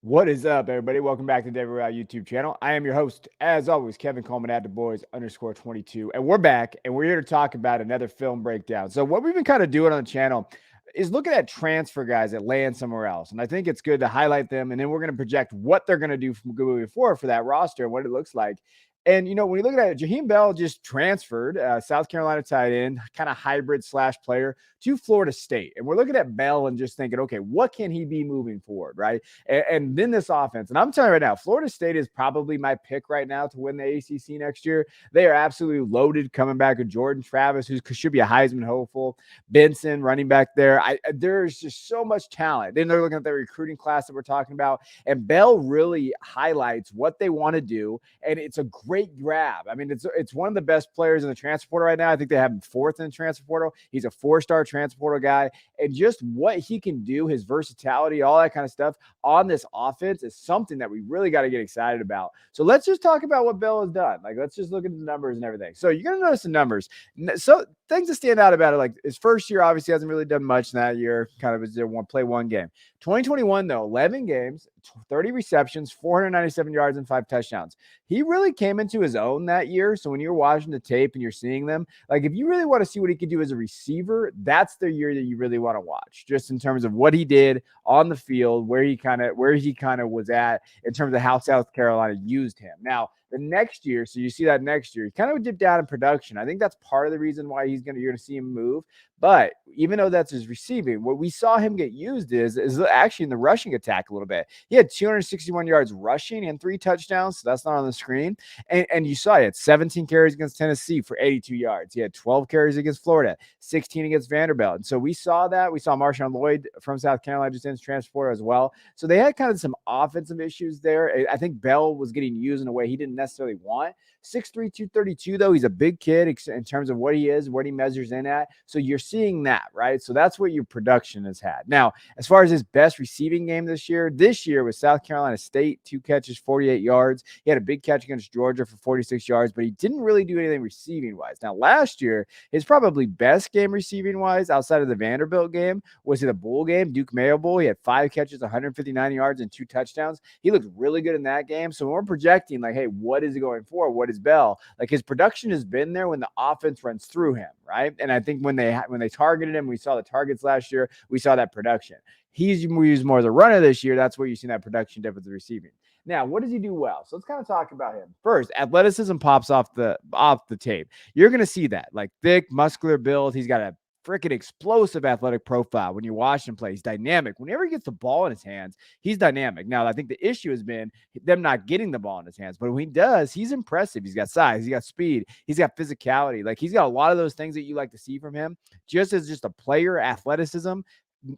What is up, everybody? Welcome back to the Royale YouTube channel. I am your host, as always, Kevin Coleman at the boys _22. And we're back and we're here to talk about another film breakdown. So, what we've been kind of doing on the channel is looking at transfer guys that land somewhere else. And I think it's good to highlight them. And then we're going to project what they're going to do from moving forward for that roster and what it looks like. And, when you look at it, Jaheim Bell just transferred, South Carolina tight end, kind of hybrid slash player to Florida State. And we're looking at Bell and just thinking, okay, what can he be moving forward, right? And then this offense. And I'm telling you right now, Florida State is probably my pick right now to win the ACC next year. They are absolutely loaded coming back with Jordan Travis, who should be a Heisman hopeful. Benson running back there. There's just so much talent. Then they're looking at the recruiting class that we're talking about. And Bell really highlights what they want to do. And it's a great grab. I mean, it's one of the best players in the transfer portal right now. I think they have him fourth in the transfer portal. He's a 4-star transfer portal guy. And just what he can do, his versatility, all that kind of stuff on this offense is something that we really got to get excited about. So let's just talk about what Bell has done. Like, let's just look at the numbers and everything. So you're going to notice the numbers. So things that stand out about it, like his first year obviously hasn't really done much in that year. Kind of play one game. 2021 though, 11 games, 30 receptions, 497 yards, and 5 touchdowns. He really came into his own that year. So when you're watching the tape and you're seeing them, like if you really want to see what he could do as a receiver, that's the year that you really want to watch, just in terms of what he did on the field, where he kind of was at in terms of how South Carolina used him. Now, the next year, so you see that next year, he kind of dipped down in production. I think that's part of the reason why you're going to see him move. But even though that's his receiving, what we saw him get used is actually in the rushing attack a little bit. He had 261 yards rushing and 3 touchdowns. So that's not on the screen. And you saw he had 17 carries against Tennessee for 82 yards. He had 12 carries against Florida, 16 against Vanderbilt. And so we saw that. We saw Marshawn Lloyd from South Carolina just in his transfer portal as well. So they had kind of some offensive issues there. I think Bell was getting used in a way he didn't necessarily want. 6'3", 232, though. He's a big kid in terms of what he is, what he measures in at. So you're seeing that, right? So that's what your production has had. Now, as far as his best receiving game this year was South Carolina State, 2 catches, 48 yards. He had a big catch against Georgia for 46 yards, but he didn't really do anything receiving-wise. Now, last year, his probably best game receiving-wise outside of the Vanderbilt game was in the bowl game, Duke Mayo Bowl. He had 5 catches, 159 yards, and 2 touchdowns. He looked really good in that game. So when we're projecting, like, hey, what is he going for? What is Bell? Like, his production has been there when the offense runs through him, right? And I think when they targeted him, we saw the targets last year, we saw that production. He's used more as a runner this year. That's where you've seen that production difference in receiving. Now, what does he do well? So let's kind of talk about him. First, athleticism pops off the tape. You're going to see that, like thick, muscular build. He's got a freaking explosive athletic profile. When you watch him play, he's dynamic. Whenever he gets the ball in his hands, he's dynamic. Now, I think the issue has been them not getting the ball in his hands, but when he does, he's impressive. He's got size, he's got speed, he's got physicality. Like, he's got a lot of those things that you like to see from him. Just as just a player, athleticism,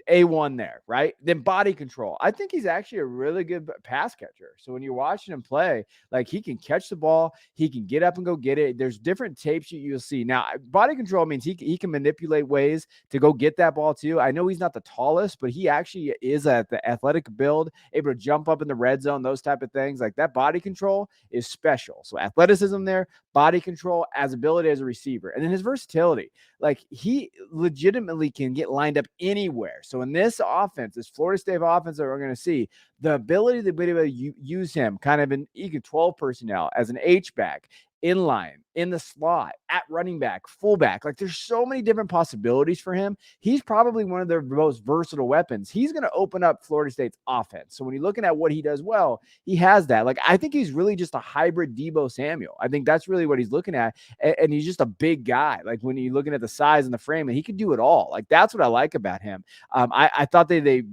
A1 there, right? Then body control. I think he's actually a really good pass catcher. So when you're watching him play, like, he can catch the ball, he can get up and go get it. There's different tapes you'll see. Now, body control means he can manipulate ways to go get that ball too. I know he's not the tallest, but he actually is at the athletic build, able to jump up in the red zone, those type of things. Like, that body control is special. So athleticism there, body control, as ability as a receiver, and then his versatility. Like, he legitimately can get lined up anywhere. So in this offense, this Florida State offense that we're going to see, the ability to be able to use him kind of in 12 personnel as an H-back, in line, in the slot, at running back, fullback. Like, there's so many different possibilities for him. He's probably one of their most versatile weapons. He's going to open up Florida State's offense. So when you're looking at what he does well, he has that. Like, I think he's really just a hybrid Debo Samuel. I think that's really what he's looking at. And he's just a big guy. Like, when you're looking at the size and the frame, and he can do it all. Like, that's what I like about him. I thought they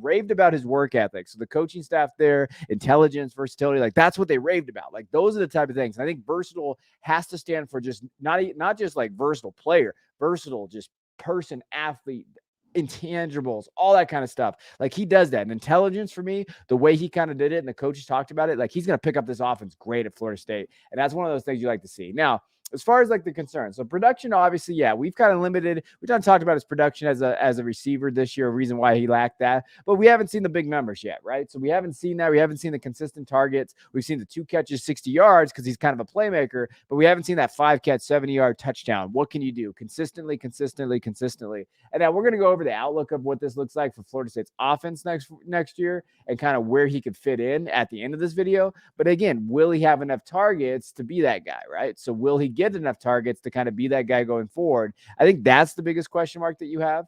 raved about his work ethic. So the coaching staff there, intelligence, versatility, like, that's what they raved about. Like, those are the type of things. And I think versatile has to stand for just not just like versatile player, versatile just person, athlete, intangibles, all that kind of stuff. Like, he does that. And intelligence, for me, the way he kind of did it, and the coaches talked about it, like, he's going to pick up this offense great at Florida State. And that's one of those things you like to see. Now, as far as like the concern, so production, obviously, yeah, we've kind of limited. We kind of talked about his production as a receiver this year, a reason why he lacked that, but we haven't seen the big numbers yet, right? So we haven't seen that. We haven't seen the consistent targets. We've seen the 2 catches, 60 yards because he's kind of a playmaker, but we haven't seen that 5 catch, 70-yard touchdown. What can you do consistently, consistently, consistently? And now we're going to go over the outlook of what this looks like for Florida State's offense next year and kind of where he could fit in at the end of this video. But again, will he have enough targets to be that guy, right? So will he get enough targets to kind of be that guy going forward? I think that's the biggest question mark that you have.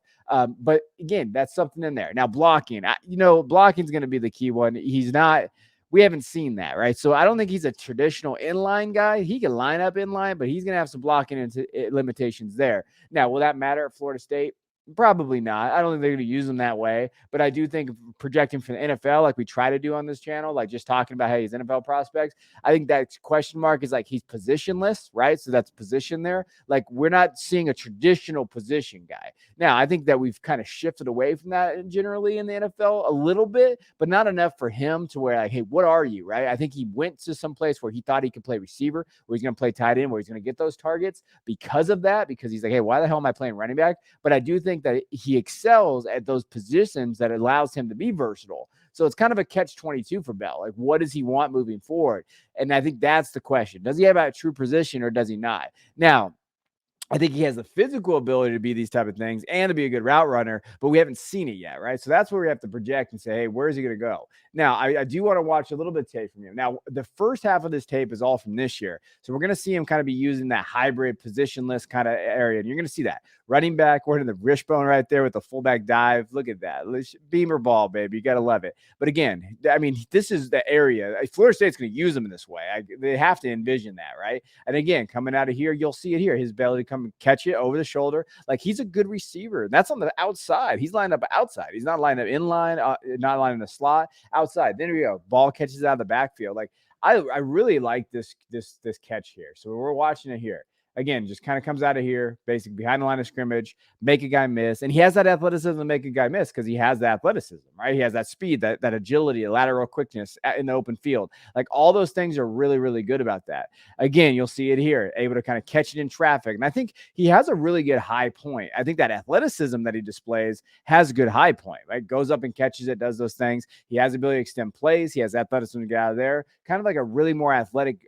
But again, that's something in there. Now, blocking, blocking is going to be the key one. He's not. We haven't seen that, right? So I don't think he's a traditional inline guy. He can line up inline, but he's going to have some blocking limitations there. Now, will that matter at Florida State? Probably not. I don't think they're going to use him that way, but I do think projecting for the NFL, like we try to do on this channel, like just talking about, hey, he's NFL prospects, I think that question mark is like he's positionless, right? So that's position there. Like we're not seeing a traditional position guy. Now, I think that we've kind of shifted away from that generally in the NFL a little bit, but not enough for him to where like, hey, what are you, right? I think he went to some place where he thought he could play receiver, where he's going to play tight end, where he's going to get those targets because of that, because he's like, hey, why the hell am I playing running back? But I do think that he excels at those positions that allows him to be versatile. So it's kind of a catch-22 for Bell. Like, what does he want moving forward? And I think that's the question. Does he have a true position or does he not? Now, I think he has the physical ability to be these type of things and to be a good route runner, but we haven't seen it yet, right? So that's where we have to project and say, hey, where is he going to go? Now, I do want to watch a little bit of tape from him. Now, the first half of this tape is all from this year. So we're going to see him kind of be using that hybrid positionless kind of area. And you're going to see that. Running back, we're in the wishbone right there with the fullback dive. Look at that. Beamer ball, baby. You got to love it. But again, I mean, this is the area. Florida State's going to use him in this way. They have to envision that, right? And again, coming out of here, you'll see it here. His ability to come and catch it over the shoulder. Like he's a good receiver. That's on the outside. He's lined up outside. He's not lined up in line, not lined in the slot, outside. Then we go. Ball catches out of the backfield. Like I really like this catch here. So we're watching it here. Again, just kind of comes out of here, basically behind the line of scrimmage, make a guy miss. And he has that athleticism to make a guy miss because he has the athleticism, right? He has that speed, that agility, lateral quickness in the open field. Like all those things are really, really good about that. Again, you'll see it here, able to kind of catch it in traffic. And I think he has a really good high point. I think that athleticism that he displays has a good high point, right? Goes up and catches it, does those things. He has the ability to extend plays. He has athleticism to get out of there. Kind of like a really more athletic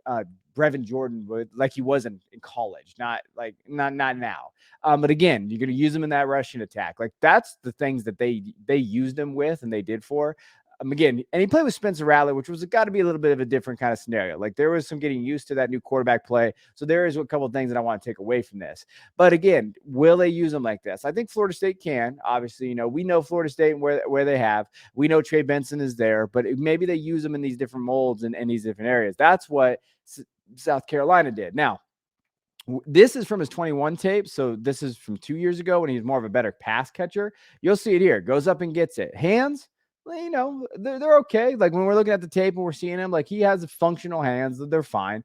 Brevin Jordan would, like he was in college, not now. But again, you're going to use him in that rushing attack. Like that's the things that they used him with and they did for. Again, and he played with Spencer Rattler, which was got to be a little bit of a different kind of scenario. Like there was some getting used to that new quarterback play. So there is a couple of things that I want to take away from this. But again, will they use him like this? I think Florida State can. Obviously, we know Florida State and where they have. We know Trey Benson is there, but maybe they use him in these different molds and these different areas. That's what South Carolina did. Now, this is from his 21 tape. So this is from 2 years ago when he's more of a better pass catcher. You'll see it here. Goes up and gets it. Hands, they're okay. Like when we're looking at the tape and we're seeing him, like he has functional hands. They're fine.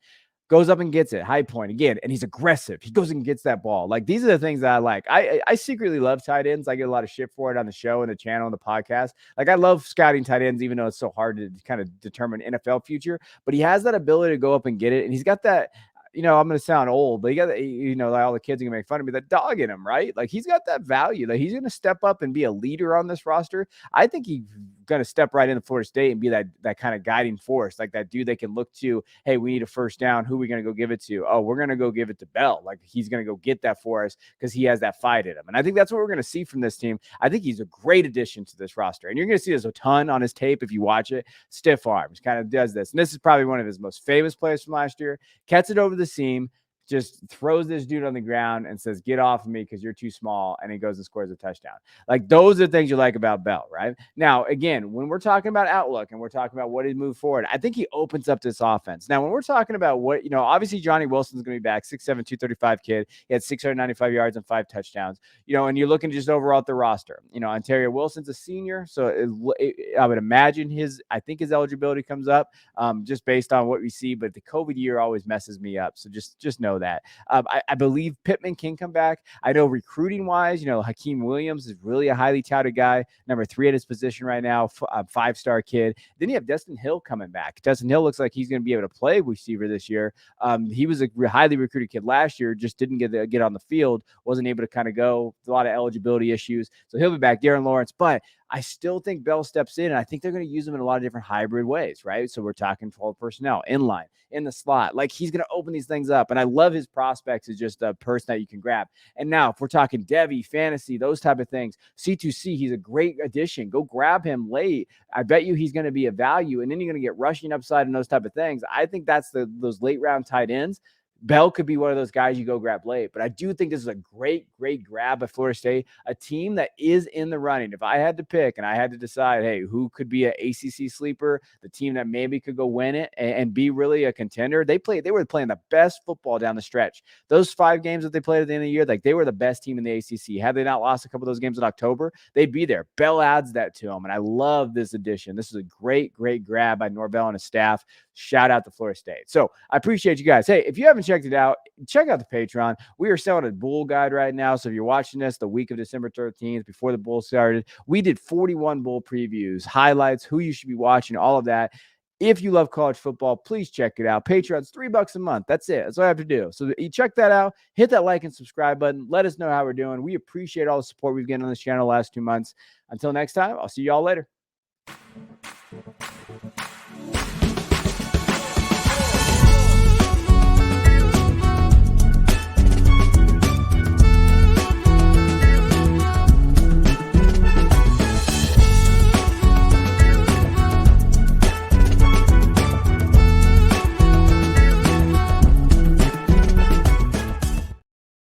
Goes up and gets it. High point again. And he's aggressive. He goes and gets that ball. Like these are the things that I like. I secretly love tight ends. I get a lot of shit for it on the show and the channel and the podcast. Like I love scouting tight ends, even though it's so hard to kind of determine NFL future, but he has that ability to go up and get it. And he's got that, I'm going to sound old, but he got, like all the kids are going to make fun of me, that dog in him, right? Like he's got that value. Like he's going to step up and be a leader on this roster. I think he's going to step right into Florida State and be that kind of guiding force, like that dude they can look to. Hey, we need a first down. Who are we going to go give it to? Oh, we're going to go give it to Bell. Like he's going to go get that for us because he has that fight in him. And I think that's what we're going to see from this team. I think he's a great addition to this roster. And you're going to see this a ton on his tape if you watch it. Stiff arms, kind of does this. And this is probably one of his most famous plays from last year. Gets it over the seam, just throws this dude on the ground and says, get off of me because you're too small. And he goes and scores a touchdown. Like those are the things you like about Bell, right? Now, again, when we're talking about outlook and we're talking about what he moved forward, I think he opens up this offense. Now, when we're talking about what, obviously Johnny Wilson's going to be back, 6'7", 235 kid. He had 695 yards and 5 touchdowns, and you're looking just overall at the roster. Ontario Wilson's a senior. So I would imagine I think his eligibility comes up just based on what we see, but the COVID year always messes me up. So just know that. I believe Pittman can come back. I know recruiting wise, Hakeem Williams is really a highly touted guy, number 3 at his position right now, 5-star kid. Then you have Destin Hill coming back. Destin Hill looks like he's going to be able to play receiver this year. He was a highly recruited kid last year, just didn't get on the field, wasn't able to kind of go. A lot of eligibility issues. So he'll be back, Darren Lawrence. But I still think Bell steps in, and I think they're going to use him in a lot of different hybrid ways, right? So we're talking 12 personnel, inline, in the slot. Like, he's going to open these things up. And I love his prospects as just a person that you can grab. And now, if we're talking Devy, fantasy, those type of things, C2C, he's a great addition. Go grab him late. I bet you he's going to be a value. And then you're going to get rushing upside and those type of things. I think that's those late round tight ends. Bell could be one of those guys you go grab late, but I do think this is a great grab at Florida State, a team that is in the running. If I had to pick and I had to decide, hey, who could be an ACC sleeper, the team that maybe could go win it and be really a contender, they were playing the best football down the stretch. Those 5 games that they played at the end of the year, like, they were the best team in the ACC. Had they not lost a couple of those games in October, they'd be there. Bell adds that to them, and I love this addition. This is a great grab by Norvell and his staff. Shout out to Florida State. So I appreciate you guys. Hey, if you haven't checked it out, check out the Patreon. We are selling a bowl guide right now. So if you're watching this the week of December 13th, before the bowl started, we did 41 bowl previews, highlights, who you should be watching, all of that. If you love college football, please check it out. Patreon's $3 a month. That's it. That's all I have to do. So you check that out. Hit that like and subscribe button. Let us know how we're doing. We appreciate all the support we've gotten on this channel the last 2 months. Until next time, I'll see you all later.